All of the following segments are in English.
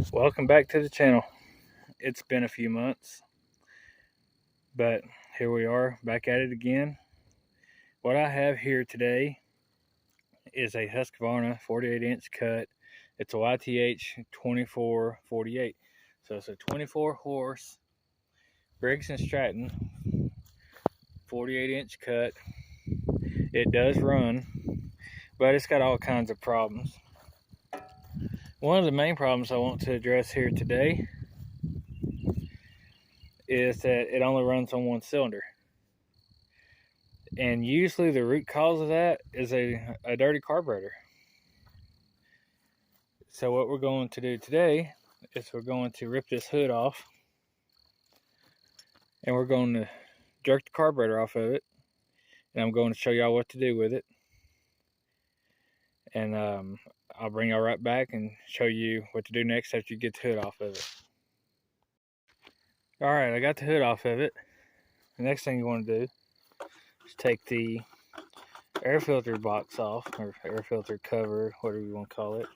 Welcome back to the channel. It's been a few months, but here we are back at it again. What I have here today is a Husqvarna 48-inch cut. It's a YTH 2448. So it's a 24 horse Briggs & Stratton 48-inch cut. It does run, but it's got all kinds of problems. One of the main problems I want to address here today is that it only runs on one cylinder. And usually the root cause of that is a dirty carburetor. So what we're going to do today is we're going to rip this hood off and we're going to jerk the carburetor off of it. And I'm going to show y'all what to do with it. And I'll bring y'all right back and show you what to do next after you get the hood off of it. Alright, I got the hood off of it. The next thing you want to do is take the air filter box off, or air filter cover, whatever you want to call it.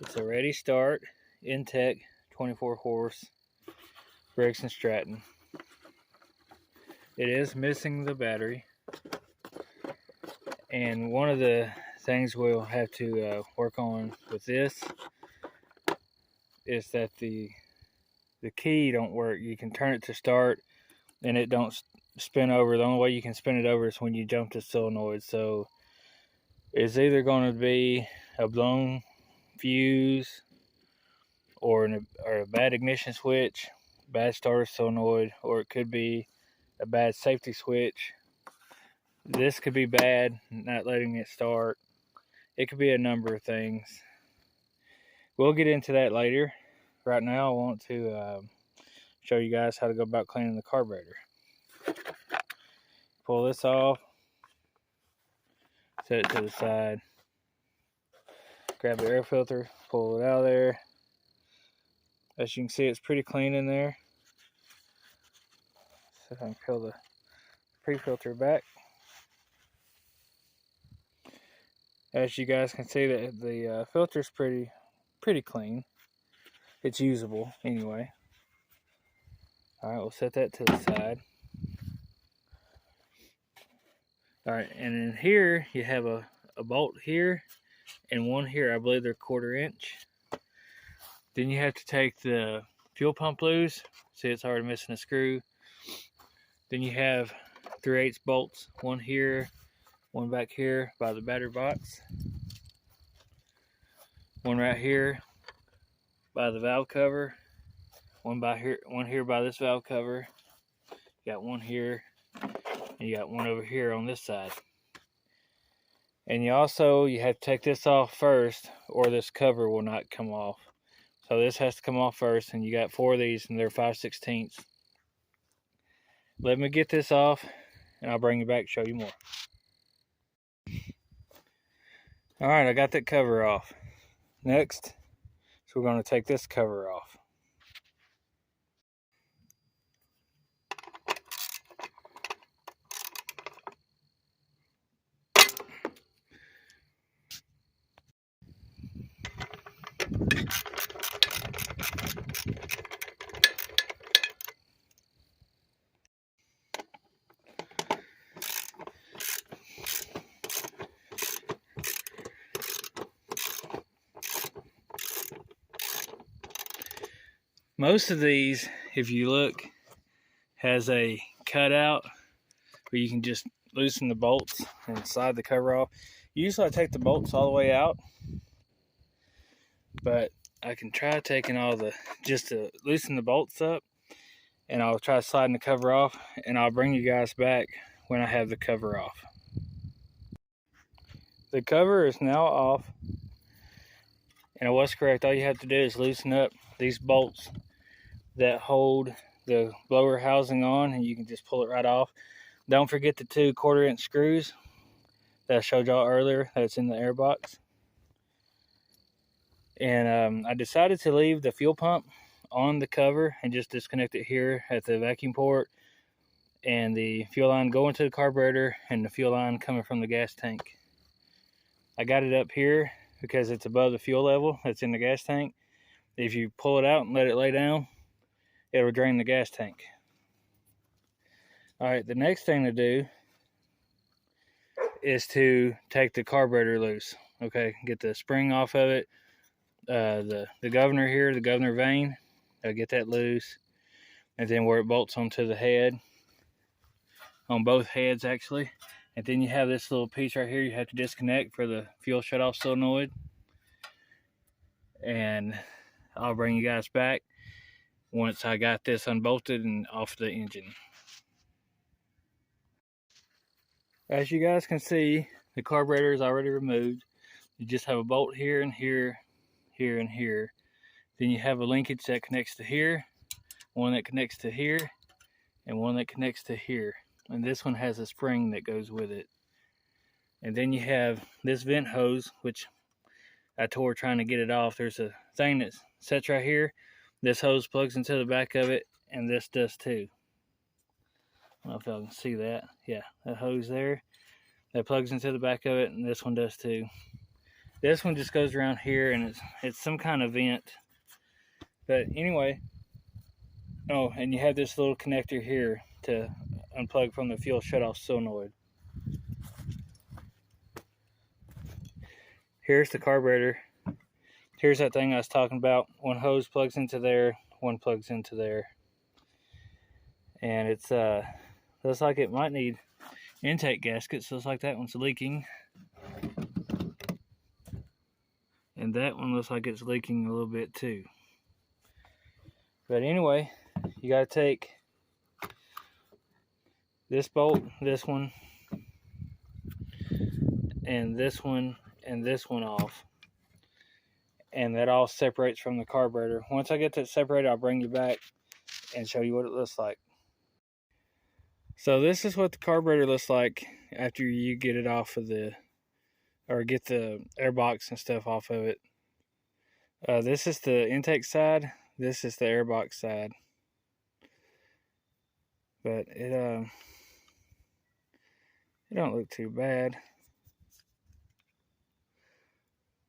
It's a Ready Start Intech 24 horse Briggs & Stratton. It is missing the battery, and one of the things we'll have to work on with this is that the key don't work. You can turn it to start and it don't spin over. The only way you can spin it over is when you jump the solenoid. So it's either going to be a blown fuse or a bad ignition switch, bad starter solenoid, or it could be a bad safety switch. This could be bad, not letting it start. It could be a number of things. We'll get into that later. Right now I want to show you guys how to go about cleaning the carburetor. Pull this off, set it to the side, grab the air filter, pull it out of there. As you can see, it's pretty clean in there. So I can peel the pre-filter back. As you guys can see, that the filter's pretty clean. It's usable anyway. Alright, we'll set that to the side. Alright, and in here you have a bolt here and one here. I believe they're 1/4 inch. Then you have to take the fuel pump loose. See, it's already missing a screw. Then you have 3/8 bolts, one here, one back here by the battery box, one right here by the valve cover, one here by this valve cover. You got one here, and you got one over here on this side. And you have to take this off first, or this cover will not come off. So this has to come off first, and you got 4 of these, and they're 5/16. Let me get this off, and I'll bring you back and show you more. Alright, I got that cover off. Next, so we're going to take this cover off. Most of these, if you look, has a cutout where you can just loosen the bolts and slide the cover off. Usually I take the bolts all the way out, but I can try taking just to loosen the bolts up, and I'll try sliding the cover off, and I'll bring you guys back when I have the cover off. The cover is now off, and I was correct. All you have to do is loosen up these bolts that hold the blower housing on, and you can just pull it right off. Don't forget the 2 1/4 inch screws that I showed y'all earlier that's in the air box. And I decided to leave the fuel pump on the cover and just disconnect it here at the vacuum port, and the fuel line going to the carburetor and the fuel line coming from the gas tank. I got it up here because it's above the fuel level that's in the gas tank. If you pull it out and let it lay down, it'll drain the gas tank. All right, the next thing to do is to take the carburetor loose. Okay, get the spring off of it. The governor here, the governor vane, get that loose. And then where it bolts onto the head, on both heads actually. And then you have this little piece right here you have to disconnect for the fuel shutoff solenoid. And I'll bring you guys back once I got this unbolted and off the engine. As you guys can see, the carburetor is already removed. You just have a bolt here and here, here and here. Then you have a linkage that connects to here, one that connects to here, and one that connects to here. And this one has a spring that goes with it. And then you have this vent hose, which I tore trying to get it off. There's a thing that sits right here. This hose plugs into the back of it, and this does too. I don't know if y'all can see that. Yeah, that hose there, that plugs into the back of it, and this one does too. This one just goes around here, and it's some kind of vent. But anyway, oh, and you have this little connector here to unplug from the fuel shutoff solenoid. Here's the carburetor. Here's that thing I was talking about. One hose plugs into there, one plugs into there. And it's looks like it might need intake gaskets. Looks like that one's leaking. And that one looks like it's leaking a little bit too. But anyway, you gotta take this bolt, this one, and this one off. And that all separates from the carburetor. Once I get that separated, I'll bring you back and show you what it looks like. So this is what the carburetor looks like after you get it off of the, or get the air box and stuff off of it. This is the intake side. This is the air box side. But it don't look too bad.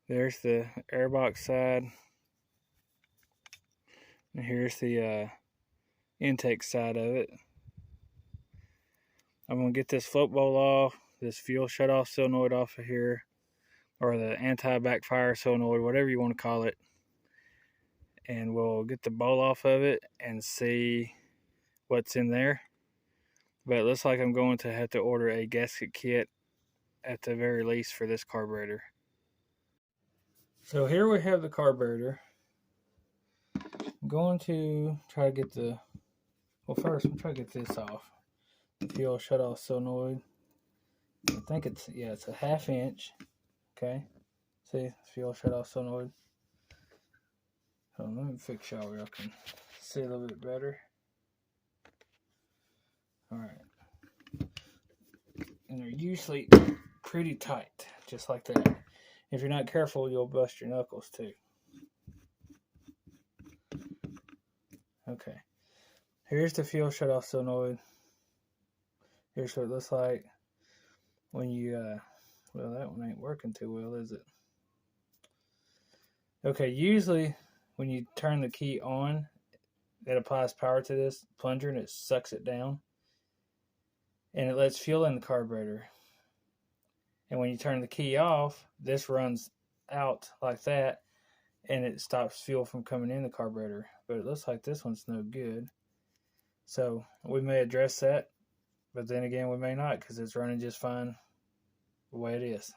There's the air box side. And here's the intake side of it. I'm going to get this float bowl off, this fuel shutoff solenoid off of here, or the anti-backfire solenoid, whatever you want to call it. And we'll get the bowl off of it and see what's in there. But it looks like I'm going to have to order a gasket kit at the very least for this carburetor. So here we have the carburetor. I'm going to try to get the, well first I'm trying to get this off. The fuel shutoff solenoid. I think it's, yeah, it's a 1/2 inch. Okay. See, fuel shutoff solenoid. Hold on, let me fix y'all where I can see a little bit better. Alright. And they're usually pretty tight, just like that. If you're not careful, you'll bust your knuckles too. Okay. Here's the fuel shutoff solenoid. Here's what it looks like when you, well, that one ain't working too well, is it? Okay, usually when you turn the key on, it applies power to this plunger and it sucks it down. And it lets fuel in the carburetor. And when you turn the key off, this runs out like that and it stops fuel from coming in the carburetor. But it looks like this one's no good. So we may address that, but then again we may not, because it's running just fine the way it is.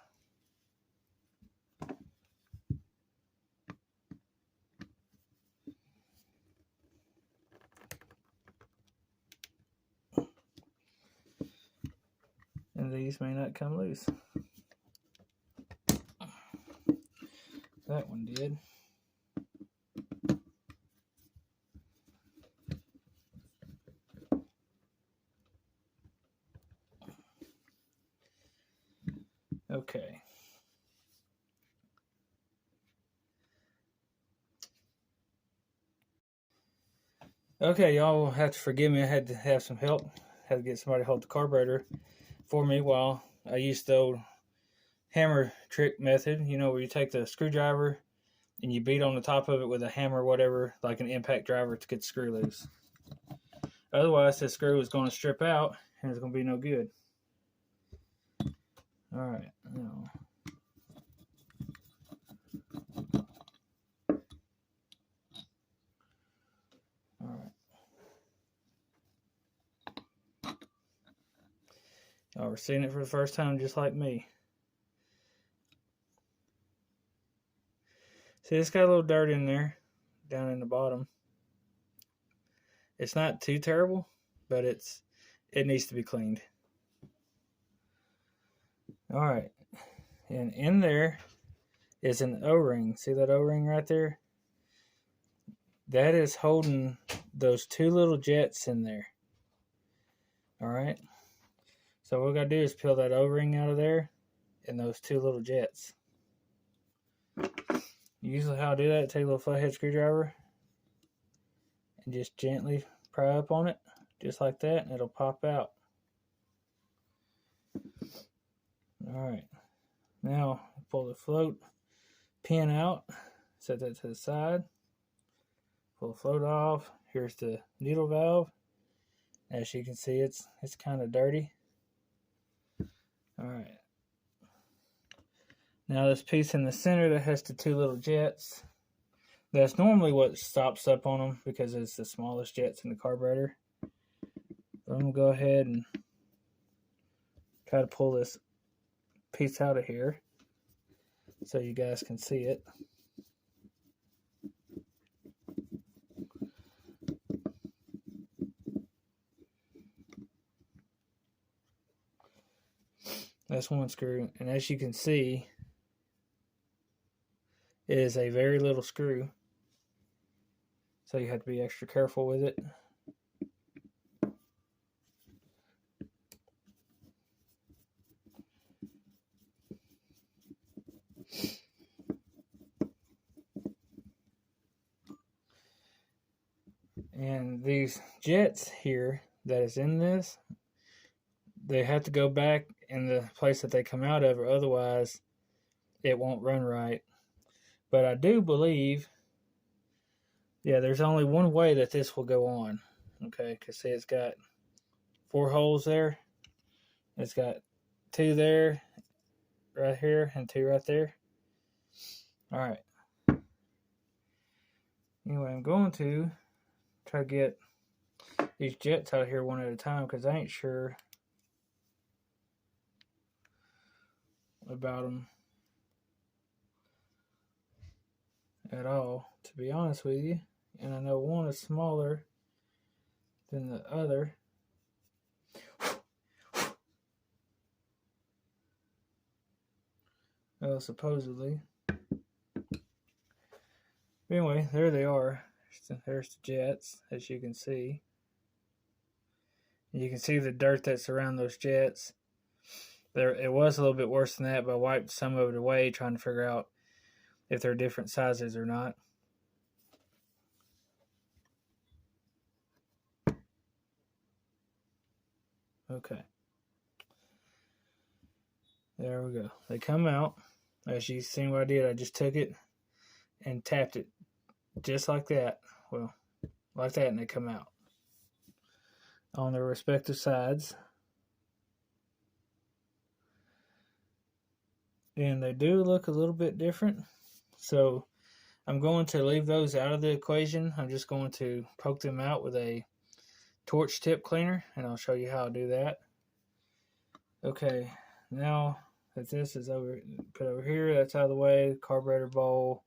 And these may not come loose. That one did. Okay. Okay, y'all will have to forgive me. I had to have some help. Had to get somebody to hold the carburetor for me while I used the old hammer trick method, you know, where you take the screwdriver and you beat on the top of it with a hammer or whatever, like an impact driver, to get the screw loose. Otherwise, the screw is going to strip out and it's going to be no good. All right, now. All right. Oh, we're seeing it for the first time, just like me. See, it's got a little dirt in there, down in the bottom. It's not too terrible, but it needs to be cleaned. All right, and in there is an O-ring. See that O-ring right there? That is holding those two little jets in there. All right. So what we gotta do is peel that O-ring out of there and those two little jets. Usually how I do that, take a little flathead screwdriver and just gently pry up on it, just like that, and it'll pop out. Alright, now pull the float pin out, set that to the side, pull the float off. Here's the needle valve. As you can see, it's kind of dirty. Alright, now this piece in the center that has the two little jets, that's normally what stops up on them because it's the smallest jets in the carburetor. But I'm going to go ahead and try to pull this piece out of here so you guys can see it. That's one screw, and as you can see, it is a very little screw, so you have to be extra careful with it. And these jets here that is in this, they have to go back in the place that they come out of, or otherwise it won't run right. But I do believe, yeah, there's only one way that this will go on. Okay, because see, it's got 4 holes there. It's got 2 there, right here, and 2 right there. All right. Anyway, I'm going to try to get these jets out of here one at a time because I ain't sure about them at all, to be honest with you. And I know one is smaller than the other. Well, supposedly. Anyway, there they are. There's the jets, as you can see. You can see the dirt that's around those jets. It was a little bit worse than that, but I wiped some of it away trying to figure out if they're different sizes or not. Okay. There we go. They come out. As you seen what I did, I just took it and tapped it just like that. Well, like that, and they come out on their respective sides. And they do look a little bit different. So I'm going to leave those out of the equation. I'm just going to poke them out with a torch tip cleaner, and I'll show you how to do that. Okay, now that this is put over here, that's out of the way. Carburetor bowl,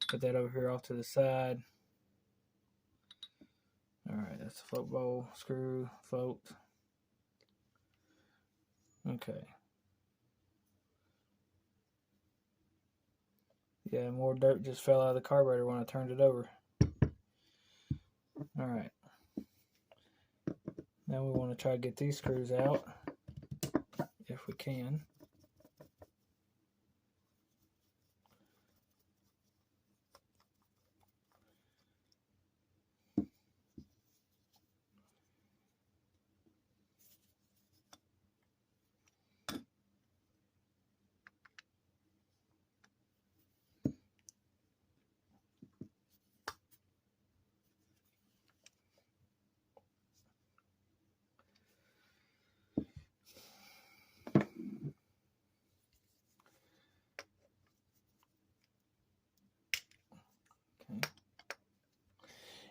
put that over here off to the side. Alright, that's the float bowl, screw, float. Okay. Yeah, more dirt just fell out of the carburetor when I turned it over. Alright. Now we want to try to get these screws out, if we can.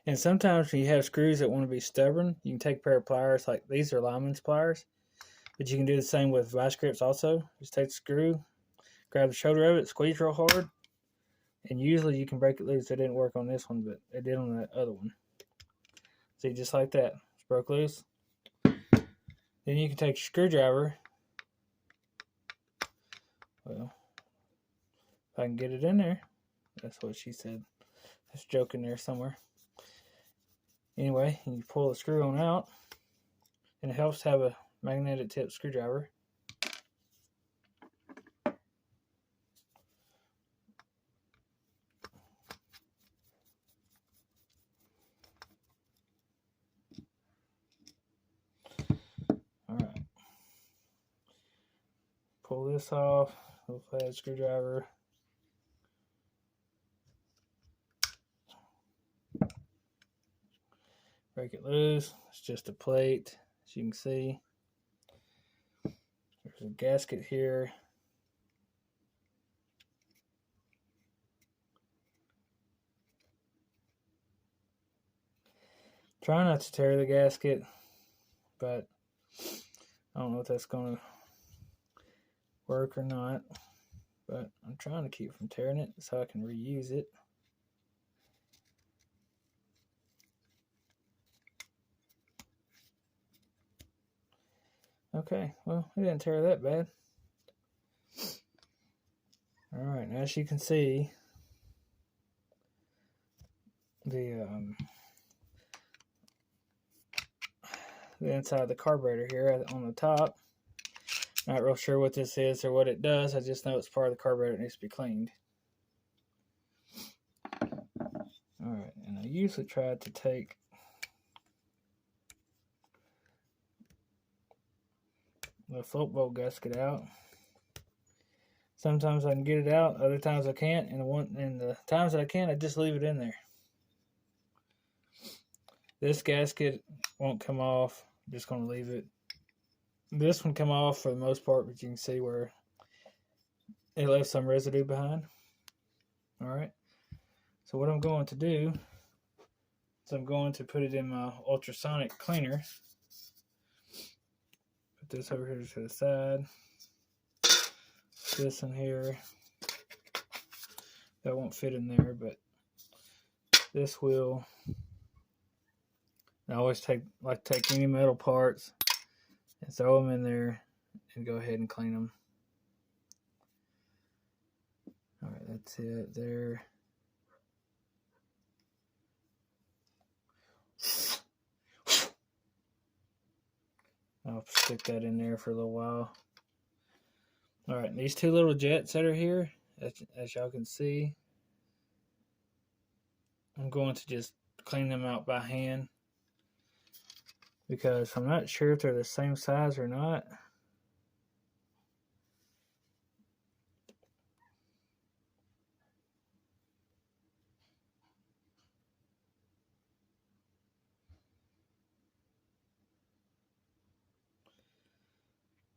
And sometimes when you have screws that want to be stubborn, you can take a pair of pliers, like these are lineman's pliers, but you can do the same with vice grips also. Just take the screw, grab the shoulder of it, squeeze real hard, and usually you can break it loose. It didn't work on this one, but it did on that other one. See, just like that. It's broke loose. Then you can take your screwdriver. Well, if I can get it in there. That's what she said. There's a joke in there somewhere. Anyway, you pull the screw on out, and it helps to have a magnetic tip screwdriver. Alright. Pull this off, little flat screwdriver. Break it loose. It's just a plate, as you can see. There's a gasket here. Try not to tear the gasket, but I don't know if that's going to work or not. But I'm trying to keep from tearing it so I can reuse it. Okay, well, it didn't tear that bad. Alright, as you can see, the inside of the carburetor here on the top. Not real sure what this is or what it does. I just know it's part of the carburetor that needs to be cleaned. Alright, and I usually try to take the float bolt gasket out. Sometimes I can get it out, other times I can't, and the times that I can, I just leave it in there. This gasket won't come off. I'm just going to leave it. This one come off for the most part, but you can see where it left some residue behind. Alright, so what I'm going to do is I'm going to put it in my ultrasonic cleaner. Put this over here to the side. This in here. That won't fit in there, but this will. I always take any metal parts and throw them in there and go ahead and clean them. Alright, that's it there. I'll stick that in there for a little while. Alright, these two little jets that are here, as y'all can see, I'm going to just clean them out by hand, because I'm not sure if they're the same size or not.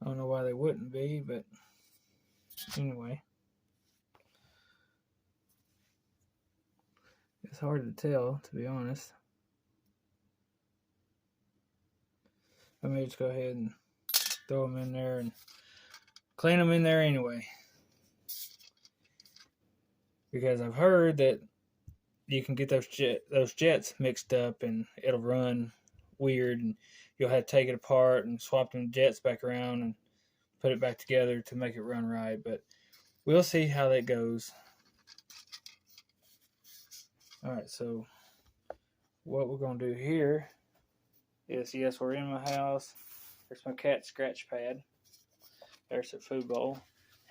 I don't know why they wouldn't be, but anyway. It's hard to tell, to be honest. I may just go ahead and throw them in there and clean them in there anyway. Because I've heard that you can get those jets mixed up and it'll run weird, and you'll have to take it apart and swap them jets back around and put it back together to make it run right. But we'll see how that goes. Alright, so what we're going to do here is, yes, we're in my house. There's my cat scratch pad. There's the food bowl.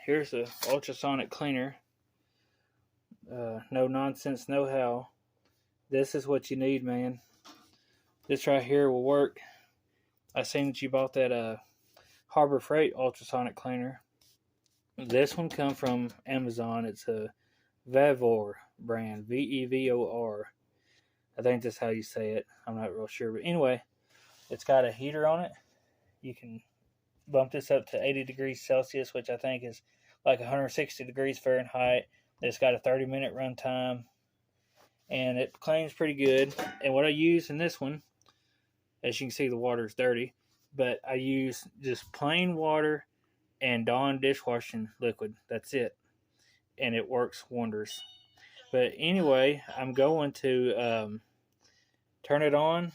Here's the ultrasonic cleaner. No nonsense, no how. This is what you need, man. This right here will work. I seen that you bought that Harbor Freight ultrasonic cleaner. This one come from Amazon. It's a Vevor brand, Vevor. I think that's how you say it. I'm not real sure, but anyway, it's got a heater on it. You can bump this up to 80 degrees Celsius, which I think is like 160 degrees Fahrenheit. It's got a 30-minute run time, and it cleans pretty good. And what I use in this one, as you can see, the water is dirty, but I use just plain water and Dawn dishwashing liquid. That's it, and it works wonders. But anyway, I'm going to turn it on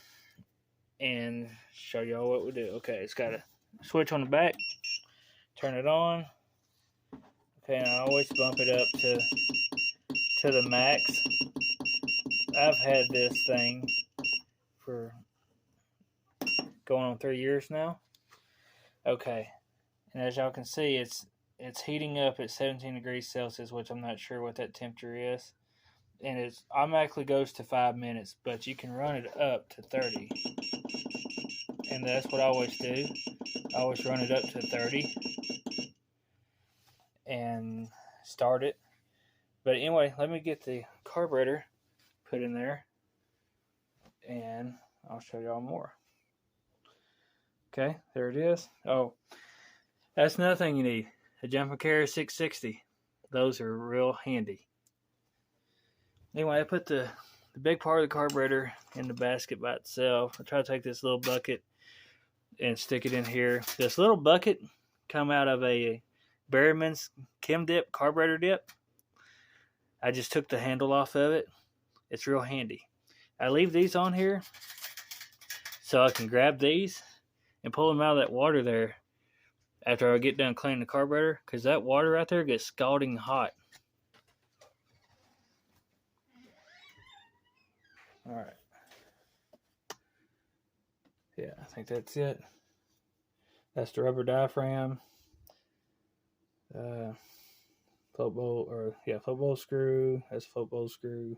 and show y'all what we do. Okay, it's got a switch on the back. Turn it on. Okay, and I always bump it up to the max. I've had this thing for going on 3 years now. Okay, and as y'all can see, it's heating up at 17 degrees Celsius, which I'm not sure what that temperature is. And it automatically goes to 5 minutes, but you can run it up to 30. And that's what I always do. I always run it up to 30 and start it. But anyway, let me get the carburetor put in there, and I'll show y'all more. Okay, there it is. Oh, that's another thing you need. A jumper carrier 660. Those are real handy. Anyway, I put the big part of the carburetor in the basket by itself. I try to take this little bucket and stick it in here. This little bucket come out of a Berryman's Chem Dip carburetor dip. I just took the handle off of it. It's real handy. I leave these on here so I can grab these and pull them out of that water there after I get done cleaning the carburetor, because that water right there gets scalding hot. Alright. Yeah, I think that's it. That's the rubber diaphragm. Float bolt screw. That's a float bolt screw.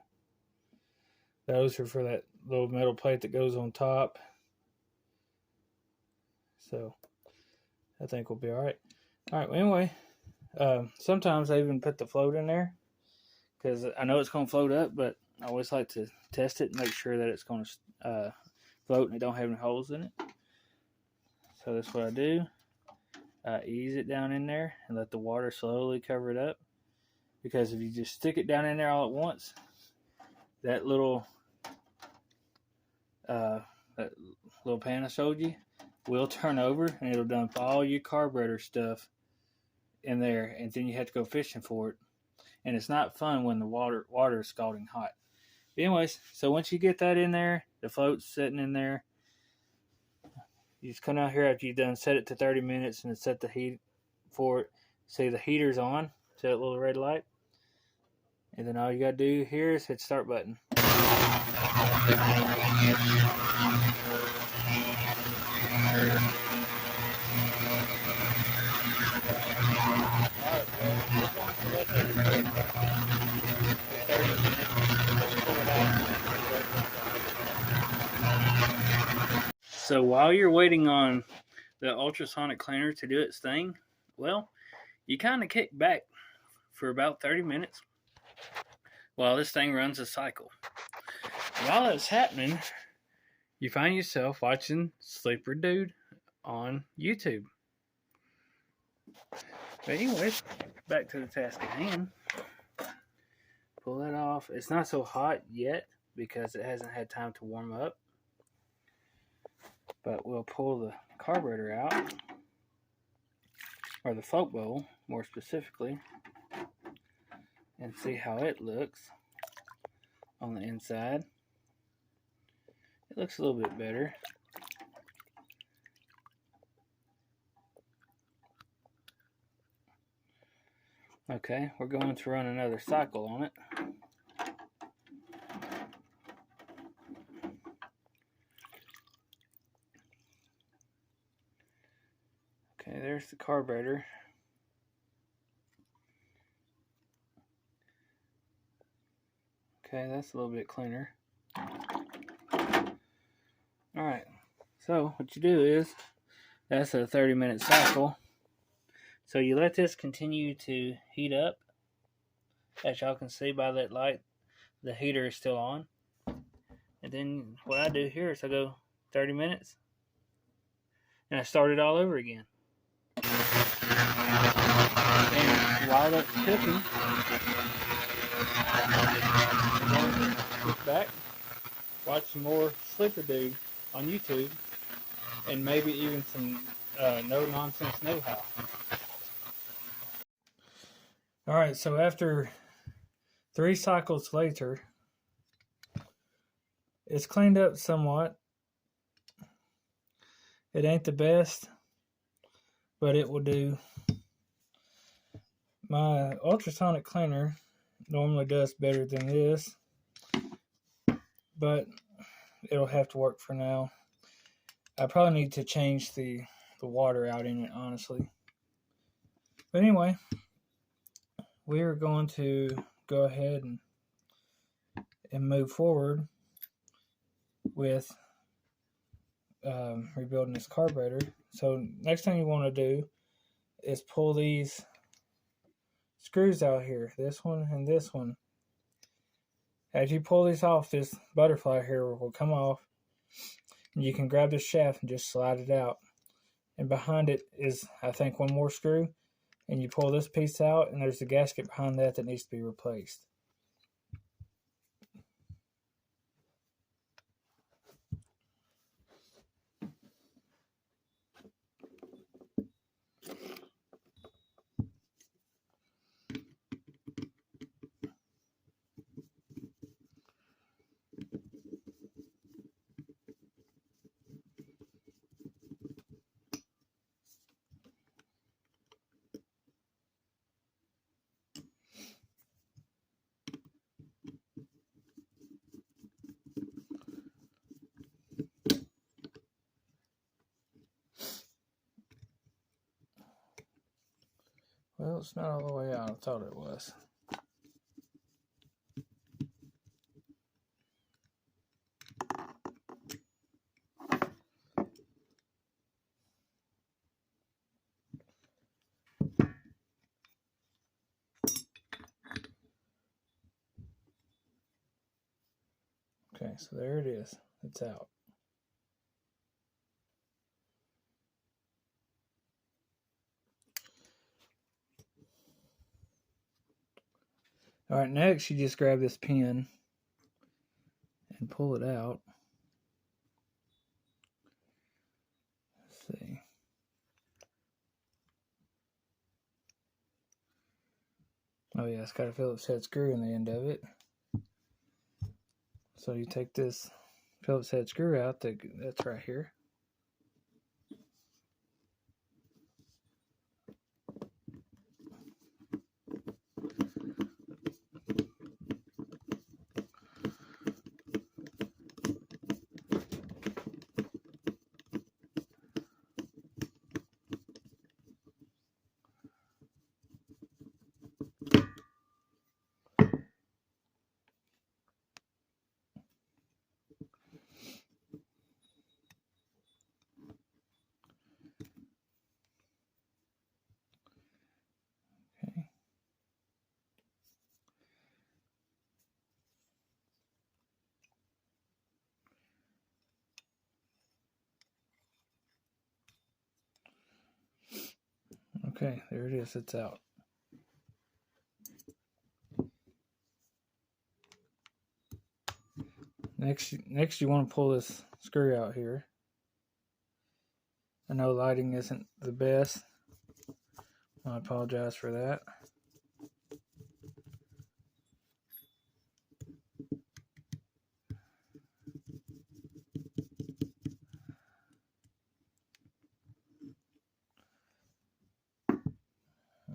Those are for that little metal plate that goes on top. So, I think we'll be alright. Alright, well, anyway. Sometimes I even put the float in there, because I know it's going to float up, but I always like to test it and make sure that it's going to float and it don't have any holes in it. So that's what I do. I ease it down in there and let the water slowly cover it up. Because if you just stick it down in there all at once, that little pan I showed you will turn over, and it'll dump all your carburetor stuff in there, and then you have to go fishing for it. And it's not fun when the water is scalding hot. But anyways, so once you get that in there, the float's sitting in there, you just come out here after you've done set it to 30 minutes and set the heat for it. See, the heater's on, see that little red light? And then all you gotta do here is hit start button. So while you're waiting on the ultrasonic cleaner to do its thing, well, you kind of kick back for about 30 minutes while this thing runs a cycle. While it's happening, you find yourself watching Sleeper Dude on YouTube. But anyways, back to the task at hand. Pull that off. It's not so hot yet because it hasn't had time to warm up. But we'll pull the carburetor out, or the float bowl more specifically, and see how it looks on the inside. It looks a little bit better. Okay, we're going to run another cycle on it. Okay, there's the carburetor. Okay, that's a little bit cleaner. Alright, so what you do is, that's a 30-minute cycle. So you let this continue to heat up. As y'all can see by that light, the heater is still on. And then what I do here is I go 30 minutes, and I start it all over again. And while that's cooking, back, watch some more Sleeper Dude on YouTube, and maybe even some no-nonsense know-how. Alright, so after 3 cycles later, it's cleaned up somewhat. It ain't the best, but it will do. My ultrasonic cleaner normally does better than this, but it'll have to work for now. I probably need to change the water out in it, honestly. But anyway, we are going to go ahead and move forward with rebuilding this carburetor. So next thing you want to do is pull these screws out here, this one and this one. As you pull these off, this butterfly here will come off, and you can grab this shaft and just slide it out. And behind it is, I think, one more screw, and you pull this piece out, and there's the gasket behind that needs to be replaced. Well, it's not all the way out. I thought it was. Okay, so there it is. It's out. Alright, next you just grab this pin and pull it out. Let's see. Oh yeah, it's got a Phillips head screw in the end of it. So you take this Phillips head screw out, that's right here. Okay, there it is, it's out. Next you want to pull this screw out here. I know lighting isn't the best. I apologize for that.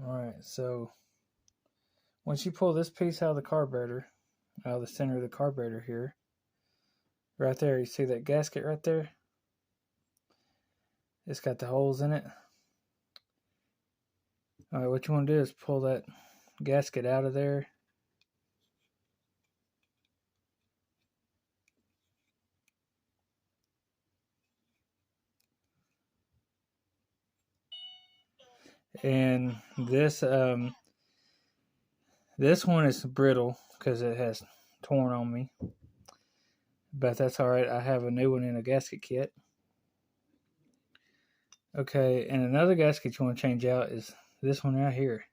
Alright, so once you pull this piece out of the carburetor, out of the center of the carburetor here, right there, you see that gasket right there? It's got the holes in it. Alright, what you want to do is pull that gasket out of there. And this one is brittle because it has torn on me, but that's alright. I have a new one in a gasket kit. Okay, and another gasket you want to change out is this one right here.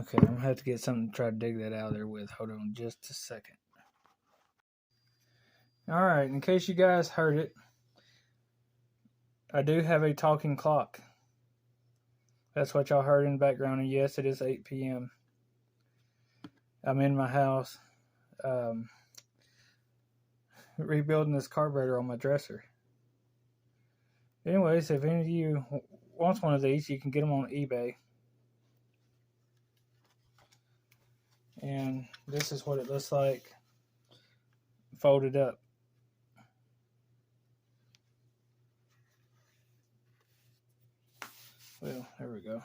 Okay, I'm gonna have to get something to try to dig that out of there with. Hold on just a second. Alright, in case you guys heard it, I do have a talking clock. That's what y'all heard in the background, and yes, it is 8 p.m. I'm in my house rebuilding this carburetor on my dresser. Anyways, if any of you wants one of these, you can get them on eBay. And this is what it looks like folded up. Well, there we go.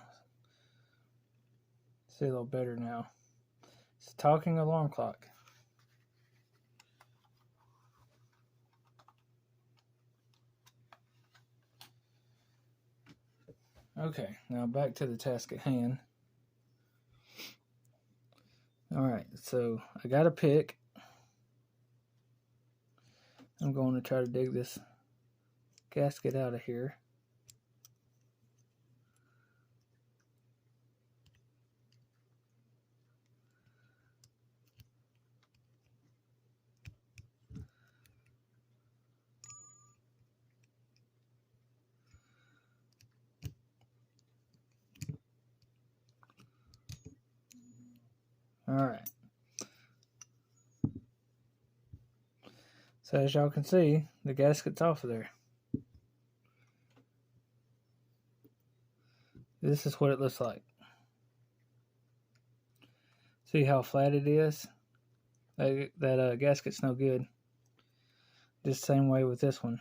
See a little better now. It's a talking alarm clock. Okay, now back to the task at hand. Alright, so I got a pick. I'm going to try to dig this gasket out of here. Alright. So as y'all can see, the gasket's off of there. This is what it looks like. See how flat it is? That gasket's no good. Just the same way with this one.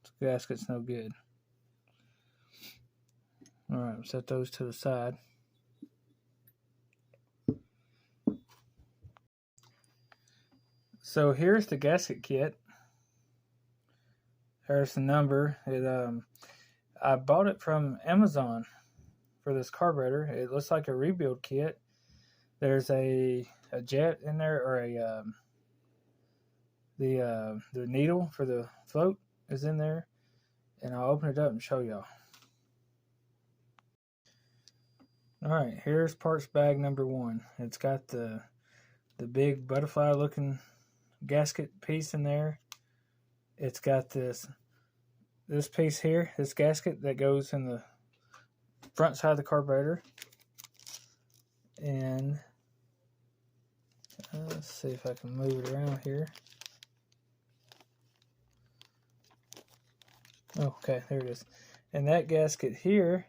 This gasket's no good. Alright, set those to the side. So here's the gasket kit. There's the number. I bought it from Amazon for this carburetor. It looks like a rebuild kit. There's a jet in there, or the needle for the float is in there, and I'll open it up and show y'all. All right, here's parts bag number 1. It's got the big butterfly looking gasket piece in there. It's got this piece here, this gasket that goes in the front side of the carburetor. And let's see if I can move it around here. Okay, there it is. And that gasket here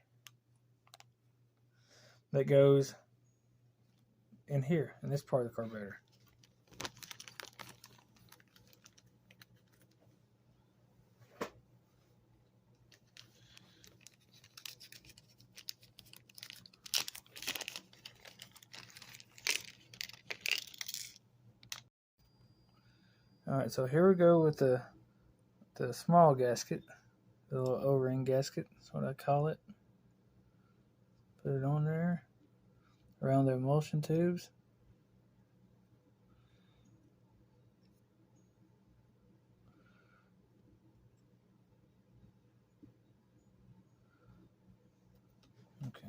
that goes in here, in this part of the carburetor. Alright, so here we go with the small gasket, the little O-ring gasket, that's what I call it. Put it on there, around the emulsion tubes. Okay.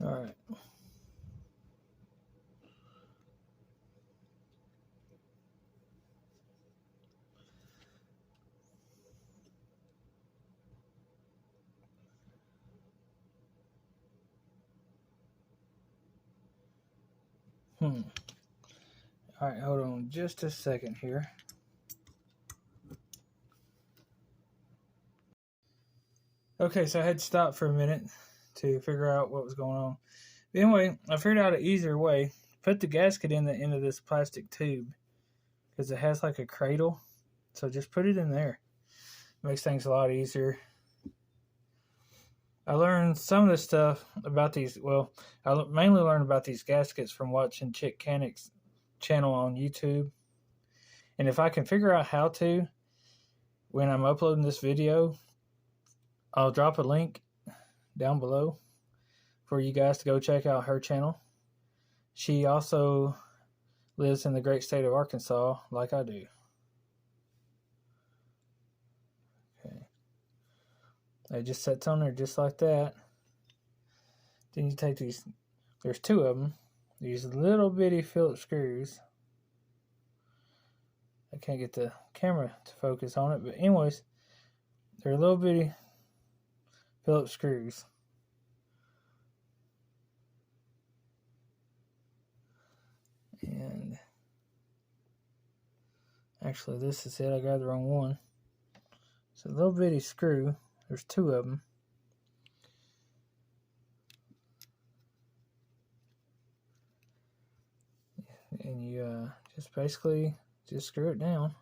All right. All right, hold on just a second here. Okay, so I had to stop for a minute to figure out what was going on. But anyway, I figured out an easier way. Put the gasket in the end of this plastic tube, because it has like a cradle. So just put it in there. Makes things a lot easier. I learned some of this stuff about these. Well, I mainly learned about these gaskets from watching Chick Canic's channel on YouTube. And if I can figure out how to, when I'm uploading this video, I'll drop a link down below for you guys to go check out her channel. She also lives in the great state of Arkansas like I do. Okay. It just sets on there just like that. Then you take these, there's two of them, these little bitty Phillips screws. I can't get the camera to focus on it, but anyways, they're little bitty Phillips screws. And actually, this is it. I got the wrong one. It's a little bitty screw. There's two of them. And you just basically just screw it down.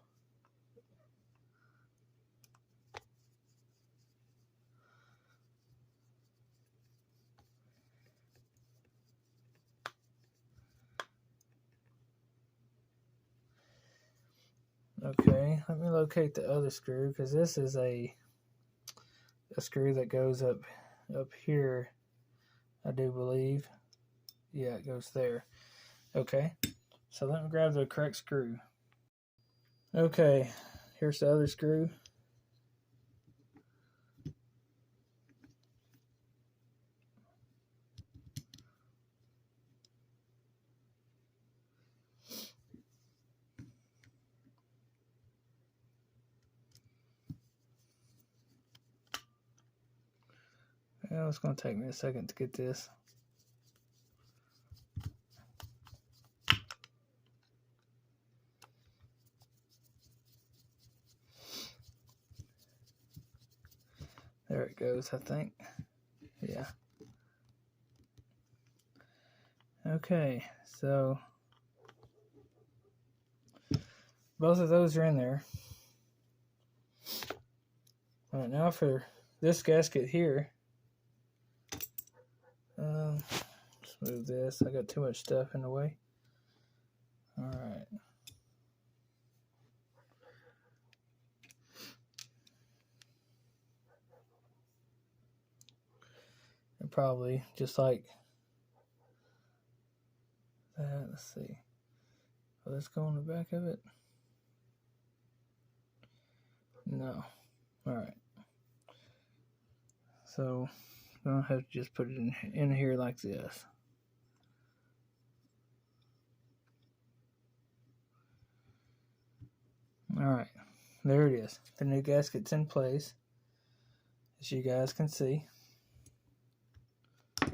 Okay, let me locate the other screw, because this is a screw that goes up here, I do believe. Yeah, it goes there. Okay, so let me grab the correct screw. Okay, here's the other screw. Well, it's going to take me a second to get this. There it goes, I think. Yeah. Okay, so both of those are in there. All right, now for this gasket here. Let's move this. I got too much stuff in the way. All right. And probably just like that. Let's see. Will this go on the back of it? No. All right. So I'm gonna have to just put it in here like this. All right, there it is. The new gasket's in place, as you guys can see. All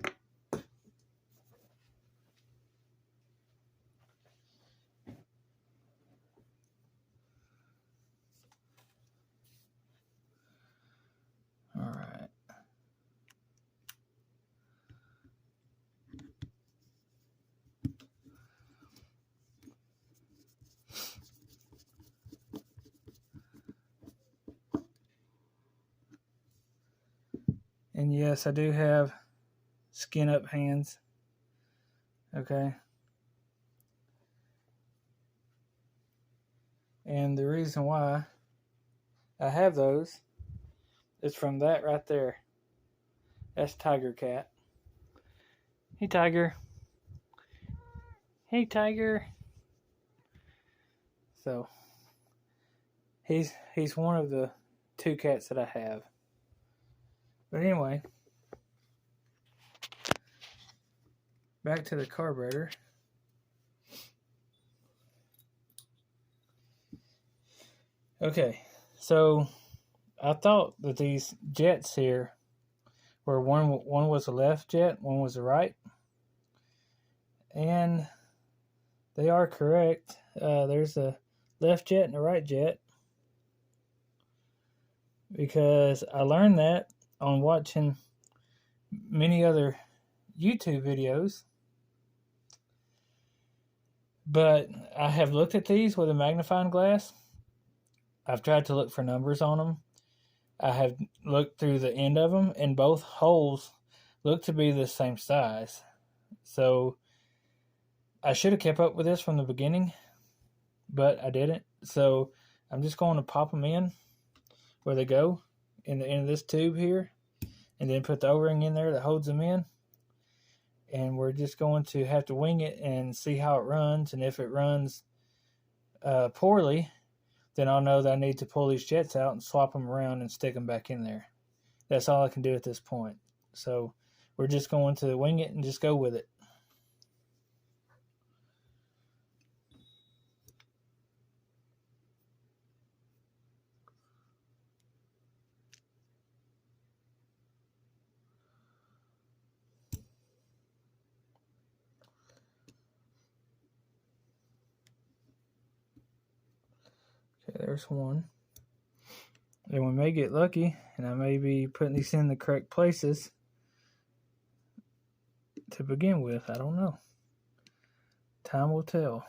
right. And yes, I do have skin up hands. Okay. And the reason why I have those is from that right there. That's Tiger Cat. Hey, Tiger. Hey, Tiger. So he's one of the two cats that I have. But anyway, back to the carburetor. Okay, so I thought that these jets here were one was the left jet, one was the right, and they are correct. There's a left jet and a right jet, because I learned that on watching many other YouTube videos. But I have looked at these with a magnifying glass. I've tried to look for numbers on them. I have looked through the end of them, and both holes look to be the same size. So I should have kept up with this from the beginning, but I didn't. So I'm just going to pop them in where they go in the end of this tube here, and then put the O-ring in there that holds them in. And we're just going to have to wing it and see how it runs. And if it runs poorly, then I'll know that I need to pull these jets out and swap them around and stick them back in there. That's all I can do at this point. So we're just going to wing it and just go with it. Okay, there's one. And we may get lucky, and I may be putting these in the correct places to begin with. I don't know. Time will tell.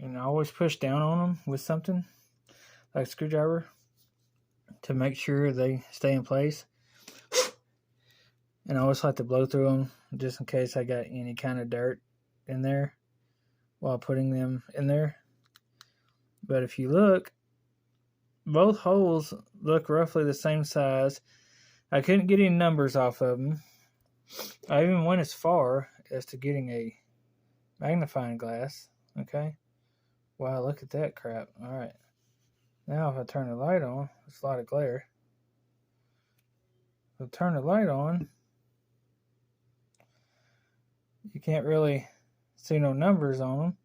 And I always push down on them with something, like a screwdriver, to make sure they stay in place. And I always like to blow through them just in case I got any kind of dirt in there while putting them in there. But if you look, both holes look roughly the same size. I couldn't get any numbers off of them. I even went as far as to getting a magnifying glass. Okay. Wow, look at that crap. Alright. Now if I turn the light on, there's a lot of glare. If I turn the light on, you can't really see no numbers on them.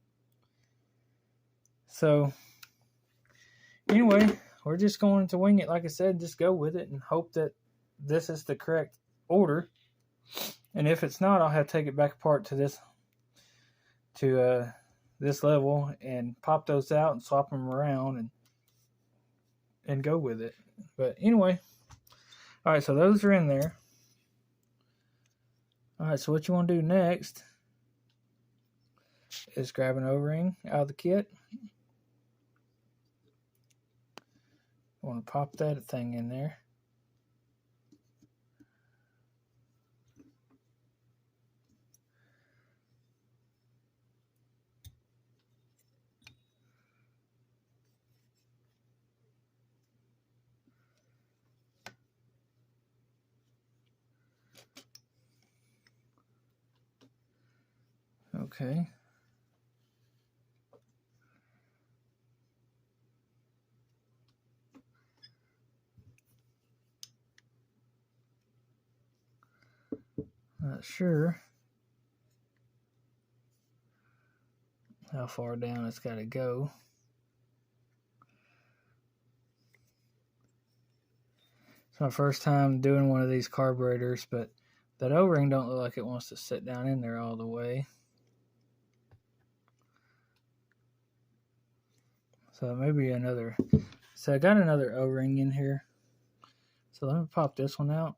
So, anyway, we're just going to wing it, like I said, just go with it and hope that this is the correct order. And if it's not, I'll have to take it back apart to this level and pop those out and swap them around and go with it. But anyway, all right, so those are in there. All right, so what you want to do next is grab an O-ring out of the kit. I want to pop that thing in there. Okay. Not sure how far down it's got to go. It's my first time doing one of these carburetors, but that O-ring don't look like it wants to sit down in there all the way. So maybe another. So I got another O-ring in here. So let me pop this one out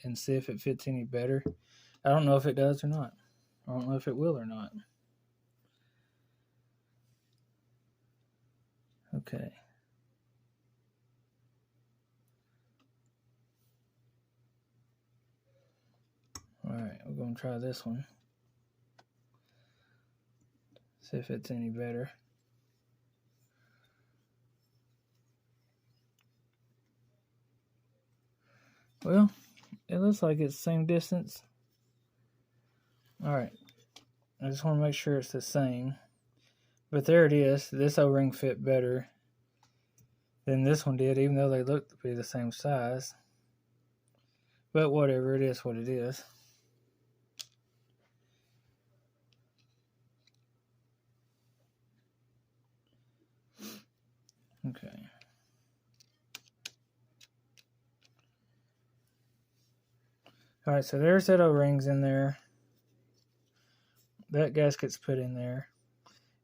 and see if it fits any better. I don't know if it does or not. I don't know if it will or not. Okay. Alright, we're going to try this one. See if it's any better. Well, it looks like it's the same distance. Alright, I just want to make sure it's the same. But there it is. This O-ring fit better than this one did, even though they look to be the same size. But whatever, it is what it is. Okay. Alright, so there's that O-rings in there. That gasket's put in there.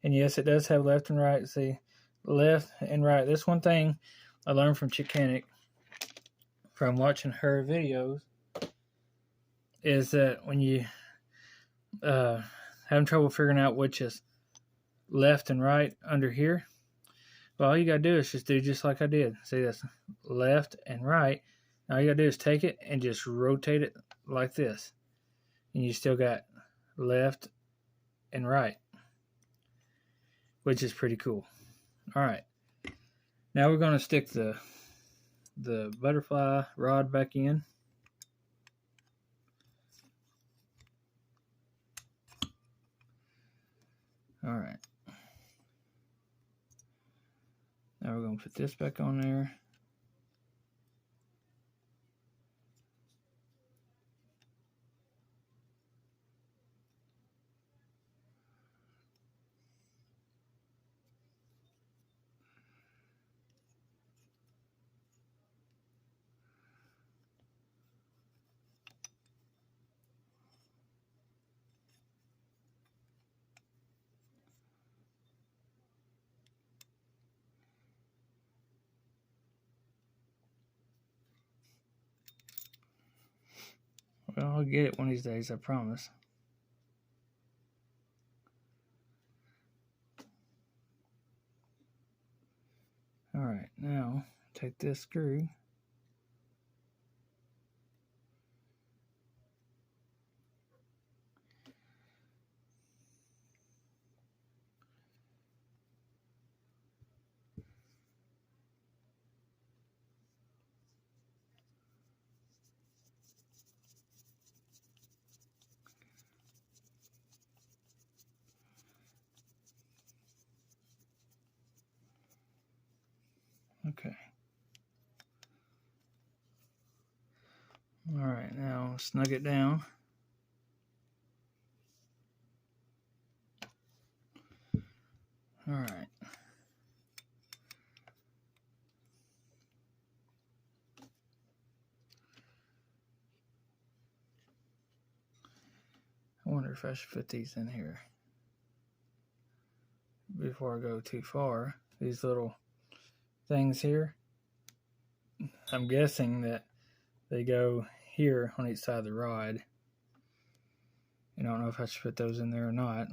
And yes, it does have left and right. See, left and right. This one thing I learned from Chicanic from watching her videos is that when you having trouble figuring out which is left and right under here, well, all you gotta do is just do just like I did. See, that's left and right. All you gotta do is take it and just rotate it like this. and you still got left and right, which is pretty cool. All right, now we're going to stick the butterfly rod back in. All right, now we're going to put this back on there. Well, I'll get it one of these days, I promise. All right, now take this screw. Okay. All right, now snug it down. All right. I wonder if I should put these in here before I go too far. These little things here, I'm guessing that they go here on each side of the rod. I don't know if I should put those in there or not.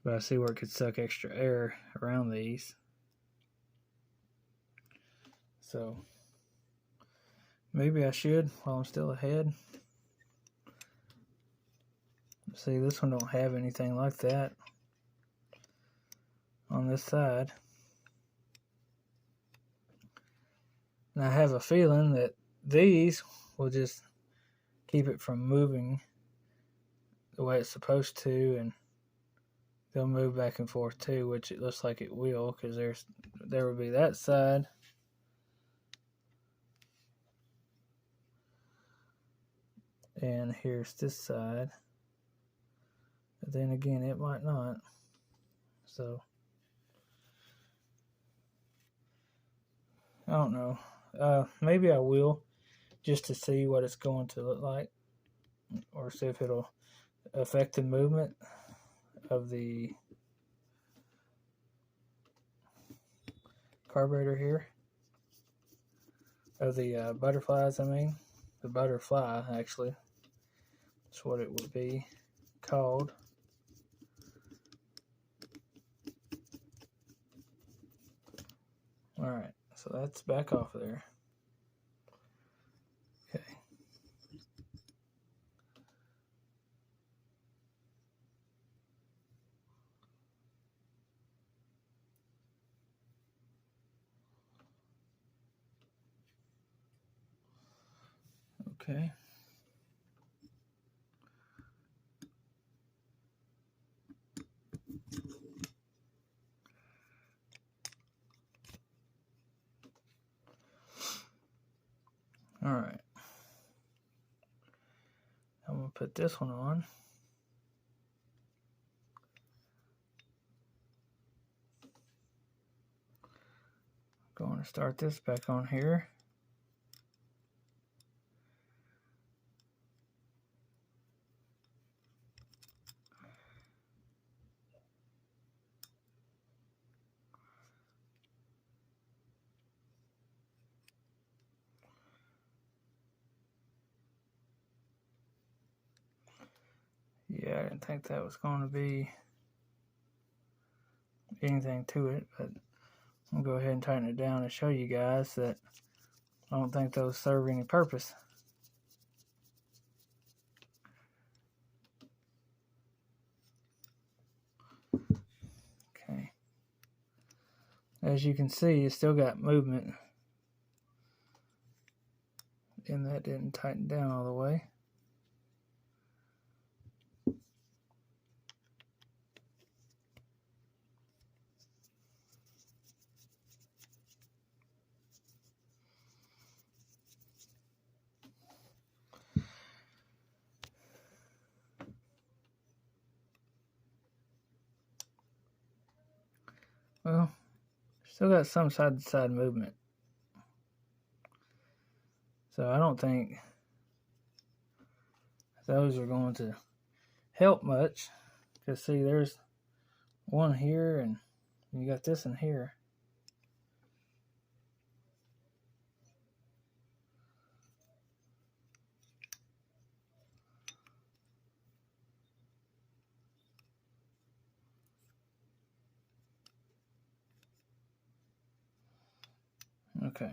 But I see where it could suck extra air around these. So maybe I should while I'm still ahead. See, this one don't have anything like that on this side. And I have a feeling that these will just keep it from moving the way it's supposed to, and they'll move back and forth too, which it looks like it will, because there will be that side. And here's this side. But then again, it might not. So I don't know. Maybe I will, just to see what it's going to look like, or see if it'll affect the movement of the carburetor here, of the butterflies. I mean, the butterfly, actually, that's what it would be called. All right, so that's back off of there. Okay. Okay. All right. I'm going to put this one on. Going to start this back on here. Yeah, I didn't think that was going to be anything to it, but I'll go ahead and tighten it down and show you guys that I don't think those serve any purpose. Okay. As you can see, it's still got movement. And that didn't tighten down all the way. Well, still got some side-to-side movement. So I don't think those are going to help much. Because see, there's one here and you got this in here. Okay.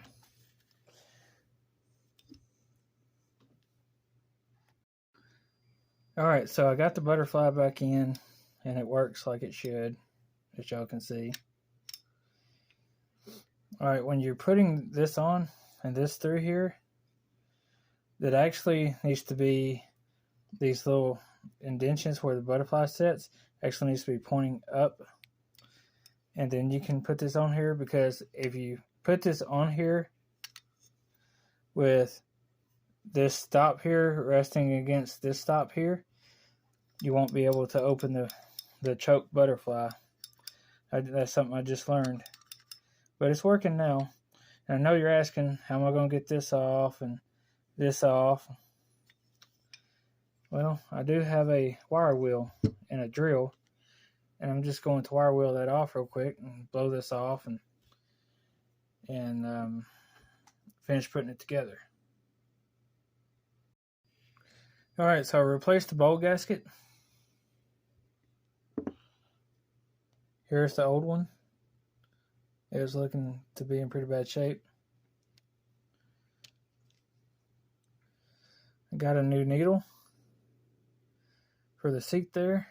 Alright, so I got the butterfly back in and it works like it should, as y'all can see. Alright, when you're putting this on and this through here, that actually needs to be these little indentions where the butterfly sits, actually needs to be pointing up. And then you can put this on here, because if you put this on here with this stop here resting against this stop here, you won't be able to open the choke butterfly. That's something I just learned. But it's working now. And I know you're asking, how am I going to get this off and this off? Well, I do have a wire wheel and a drill. And I'm just going to wire wheel that off real quick and blow this off and finish putting it together. Alright, so I replaced the bowl gasket. Here's the old one. It was looking to be in pretty bad shape. I got a new needle for the seat there.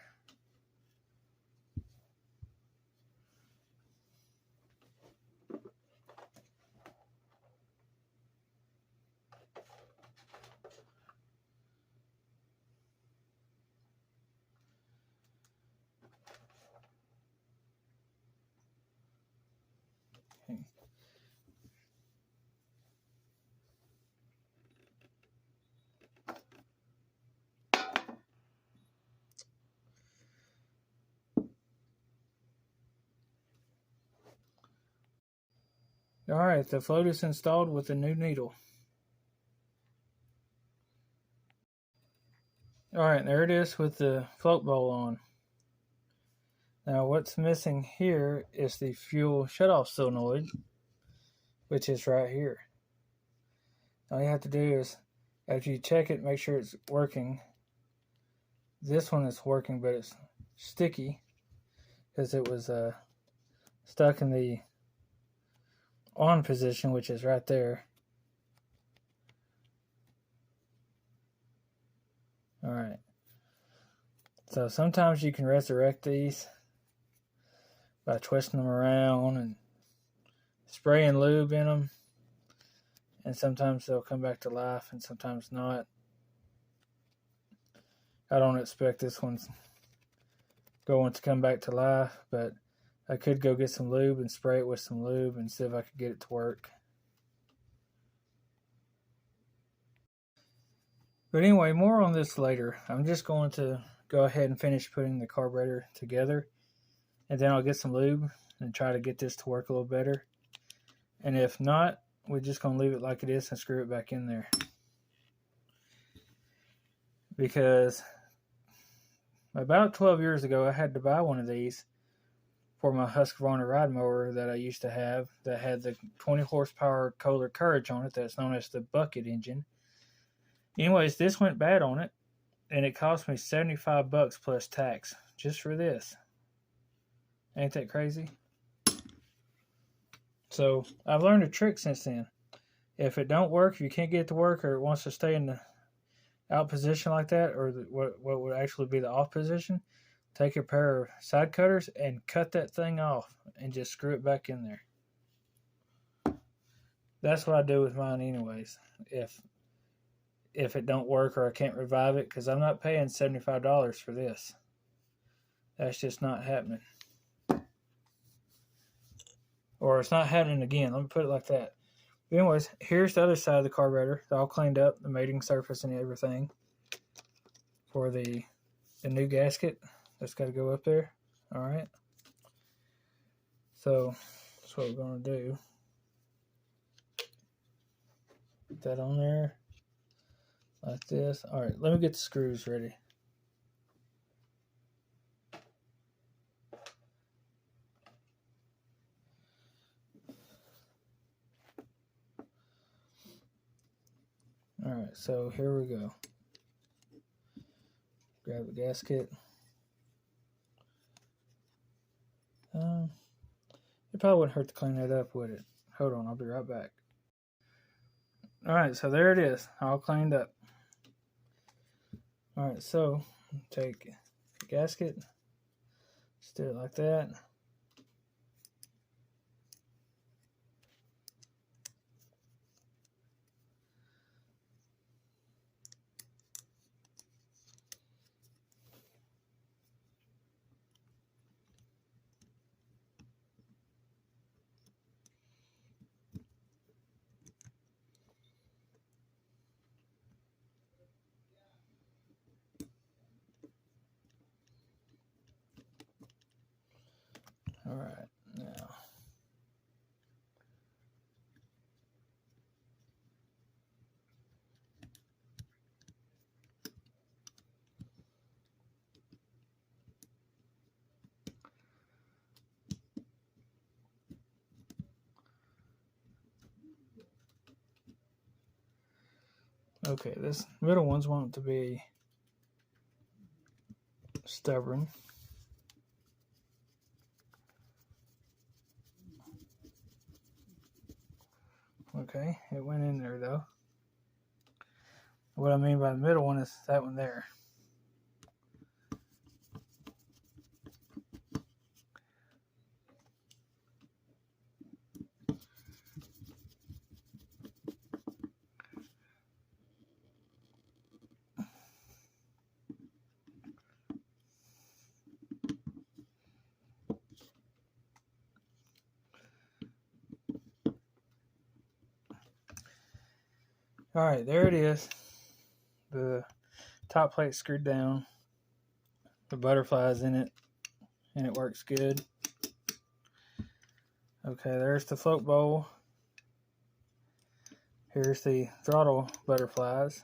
Okay. Alright, the float is installed with the new needle. Alright, there it is with the float bowl on. Now what's missing here is the fuel shutoff solenoid, which is right here. All you have to do is, after you check it, make sure it's working. This one is working, but it's sticky because it was stuck in the on position, which is right there. Alright. So sometimes you can resurrect these by twisting them around and spraying lube in them. And sometimes they'll come back to life and sometimes not. I don't expect this one's going to come back to life, but I could go get some lube and spray it with some lube and see if I could get it to work. But anyway, more on this later. I'm just going to go ahead and finish putting the carburetor together, and then I'll get some lube and try to get this to work a little better. And if not, we're just going to leave it like it is and screw it back in there. Because about 12 years ago, I had to buy one of these for my Husqvarna ride mower that I used to have that had the 20 horsepower Kohler Courage on it, that's known as the bucket engine. Anyways, this went bad on it, and it cost me $75 plus tax just for this. Ain't that crazy? So I've learned a trick since then. If it don't work, if you can't get it to work, or it wants to stay in the out position like that, or what would actually be the off position, take a pair of side cutters and cut that thing off and just screw it back in there. That's what I do with mine anyways. If it don't work or I can't revive it, because I'm not paying $75 for this. That's just not happening. Or it's not happening again. Let me put it like that. But anyways, here's the other side of the carburetor. It's all cleaned up, the mating surface and everything. For the new gasket that's got to go up there. Alright. So, that's what we're going to do. Put that on there. Like this. Alright, let me get the screws ready. Alright, so here we go. Grab the gasket. It probably wouldn't hurt to clean that up, would it? Hold on, I'll be right back. Alright, so there it is, all cleaned up. Alright, so take the gasket, just do it like that. Alright, now. Okay, this middle one's want to be stubborn. Okay, it went in there though. What I mean by the middle one is that one there. Alright, there it is. The top plate screwed down. The butterfly's in it, and it works good. Okay, there's the float bowl. Here's the throttle butterflies.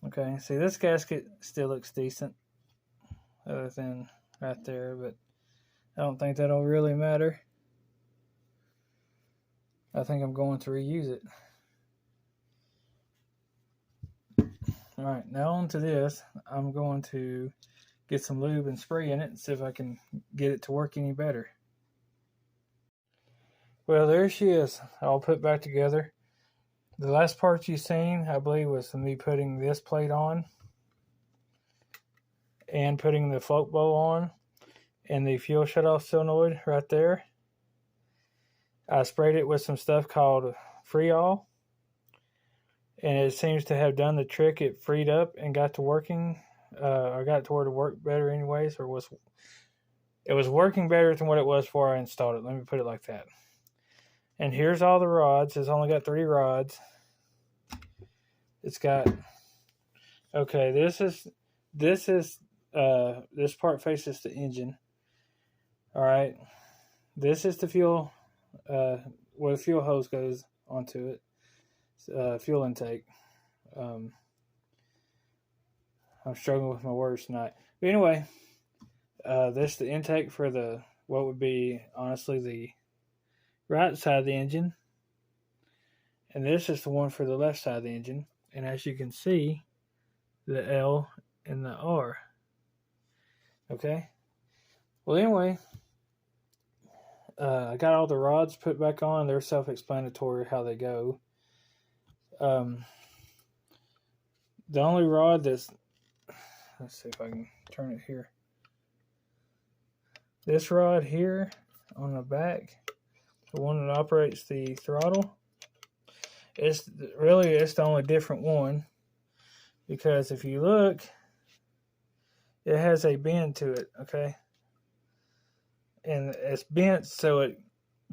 Okay, see, this gasket still looks decent, other than right there, but I don't think that'll really matter. I think I'm going to reuse it. Alright, now on to this. I'm going to get some lube and spray in it and see if I can get it to work any better. Well, there she is, all put back together. The last part you seen, I believe, was me putting this plate on and putting the float bowl on and the fuel shutoff solenoid right there. I sprayed it with some stuff called Freol, and it seems to have done the trick. It freed up and got to working. I got it to where to work better anyways, or it was working better than what it was before I installed it. Let me put it like that. And here's all the rods. It's only got 3 rods. It's got, okay, this part faces the engine. All right, this is the fuel, where the fuel hose goes onto it. Fuel intake. I'm struggling with my words tonight. But anyway, this is the intake for what would be honestly the right side of the engine, and this is the one for the left side of the engine. And as you can see, the L and the R. Okay. Well, anyway, I got all the rods put back on. They're self-explanatory how they go. The only rod that's, let's see if I can turn it here. This rod here on the back, the one that operates the throttle, it's the only different one, because if you look, it has a bend to it, okay? And it's bent so it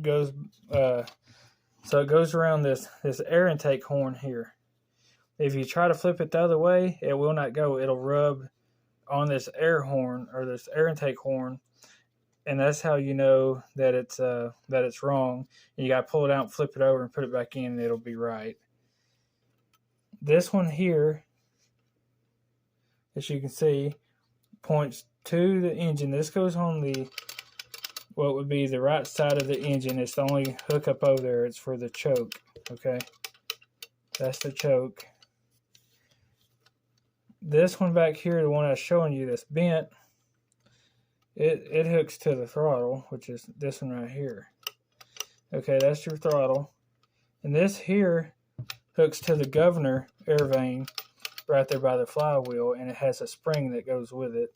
goes around this air intake horn here. If you try to flip it the other way, it will not go. It'll rub on this air horn, or this air intake horn, and that's how you know that it's wrong. And you got to pull it out and flip it over and put it back in, and it'll be right. This one here, as you can see, points to the engine. This goes on the, what would be the right side of the engine. It's the only hook up over there. It's for the choke, okay? That's the choke. This one back here, the one I was showing you that's bent, it hooks to the throttle, which is this one right here. Okay, that's your throttle. And this here hooks to the governor air vane right there by the flywheel, and it has a spring that goes with it.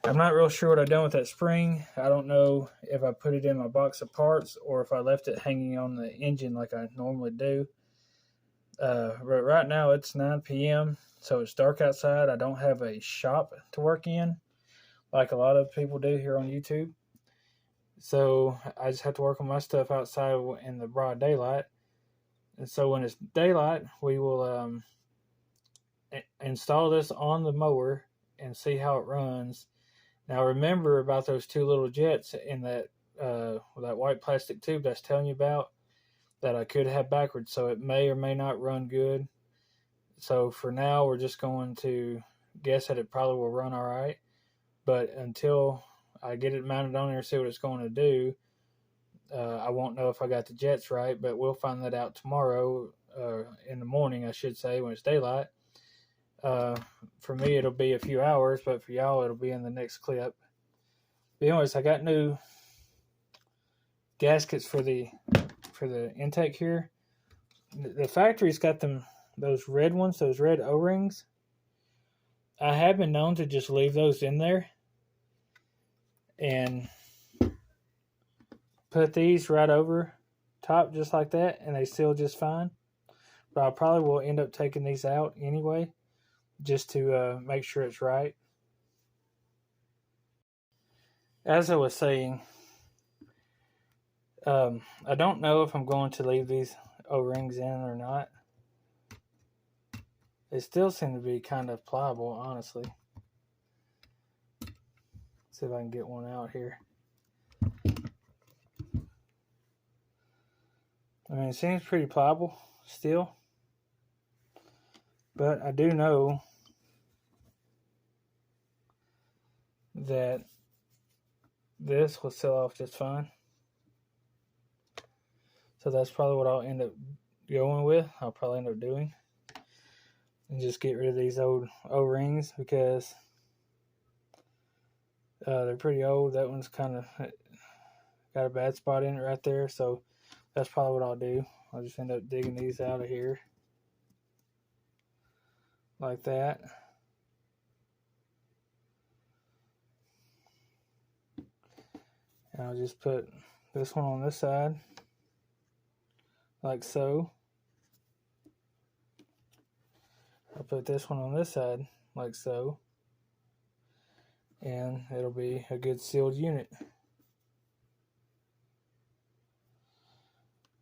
I'm not real sure what I've done with that spring. I don't know if I put it in my box of parts or if I left it hanging on the engine like I normally do. But right now it's 9 p.m., so it's dark outside. I don't have a shop to work in like a lot of people do here on YouTube. So I just have to work on my stuff outside in the broad daylight. And so when it's daylight, we will install this on the mower and see how it runs. Now remember about those two little jets in that white plastic tube that's telling you about, that I could have backwards, so it may or may not run good. So for now, we're just going to guess that it probably will run all right. But until I get it mounted on there and see what it's going to do, I won't know if I got the jets right, but we'll find that out tomorrow in the morning, I should say, when it's daylight. For me, it'll be a few hours, but for y'all, it'll be in the next clip. But anyways, I got new gaskets for the intake here. The factory's got those red ones, those red O-rings. I have been known to just leave those in there and put these right over top just like that, and they seal just fine. But I probably will end up taking these out anyway, just to make sure it's right. As I was saying, I don't know if I'm going to leave these O-rings in or not. They still seem to be kind of pliable, honestly. See if I can get one out here. I mean, it seems pretty pliable still. But I do know that this will seal off just fine. So that's probably what I'll end up going with. I'll probably end up doing. And just get rid of these old O-rings because they're pretty old. That one's kind of got a bad spot in it right there. So that's probably what I'll do. I'll just end up digging these out of here. Like that. And I'll just put this one on this side. Like so. I'll put this one on this side, like so. And it'll be a good sealed unit.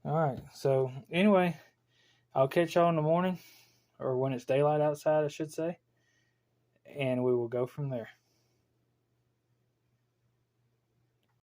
Alright, so anyway, I'll catch y'all in the morning, or when it's daylight outside, I should say. And we will go from there.